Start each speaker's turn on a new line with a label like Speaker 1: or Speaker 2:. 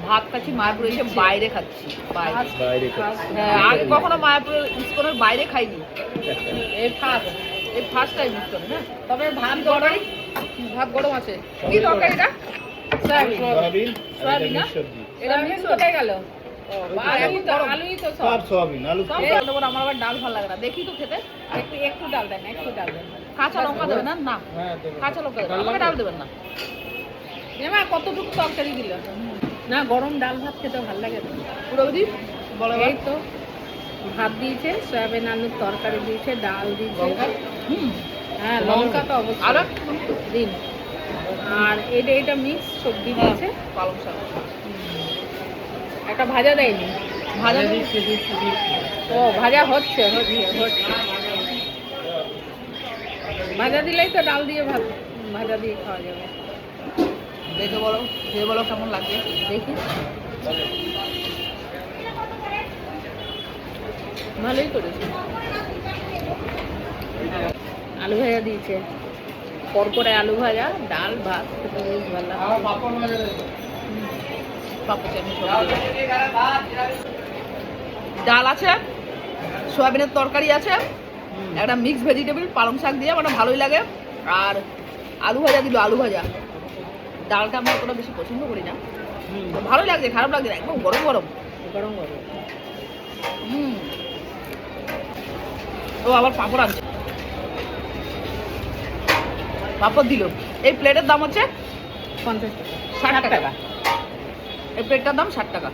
Speaker 1: ভাত খাচ্ছি মায়াপুরে এসে বাইরে খাচ্ছি
Speaker 2: বাইরে
Speaker 1: আগে কখনো মায়াপুরের ইস্কনের বাইরে খাইনি এই ফার্স্ট টাইম ইস্কনে না। তবে ভাত গরম আছে। কি তরকারিটা?
Speaker 2: সয়াবিন
Speaker 1: সয়াবিন না? এটা মিক্স হয়ে গেল। আমার আবার ডাল ভালো লাগে না, দেখি তো খেতে।
Speaker 3: একটু ডাল দেন, একটু ডাল দেন।
Speaker 1: কাঁচা লঙ্কা দেবেন না? কাঁচা লঙ্কা দেবেন, আমাকে ডাল দেবেন না।
Speaker 3: এমা কতটুকু তরকারি দিল না, গরম ডাল ভাত খেতে ভালো লাগে।
Speaker 1: পুরো দিন বলো।
Speaker 3: এই তো ভাত দিয়েছে, সয়াবিন আলুর তরকারি দিয়েছে, ডাল দিয়েছে। হ্যাঁ, লঙ্কা তো অবশ্যই
Speaker 1: আর
Speaker 3: দিন। আর এটা মিক্স সবজি দিয়েছে,
Speaker 1: পালং শাক।
Speaker 3: একটা ভাজা দেয়নি।
Speaker 1: ভাজা
Speaker 3: ও ভাজা হচ্ছে। ভাজা দিলেই তো ডাল দিয়ে ভাজা দিয়ে খাওয়া যাবে।
Speaker 1: দেখে বলো, খেয়ে বলো কেমন লাগবে
Speaker 3: দেখি। ভালোই করেছে। আলু ভাজা দিয়েছে, করকরে আলু ভাজা, ডাল ভাত, খেতে বেশ ভালো লাগে।
Speaker 1: ডাল আছে, সয়াবিনের তরকারি আছে, একটা মিক্স ভেজিটেবল পালং শাক দিয়ে আমার ভালোই লাগে। আর আলু ভাজা দিল, আলু ভাজা। ডালটা আমি অতটা বেশি পছন্দ করি না, ভালোই লাগছে, খারাপ লাগছে না, একদম গরম গরম
Speaker 3: গরম গরম।
Speaker 1: ও আবার পাঁপড় আনছে, পাঁপড় দিল। এই প্লেটের দাম হচ্ছে
Speaker 3: 50 টাকা।
Speaker 1: 60 টাকা। এই প্লেটটার দাম 60 টাকা।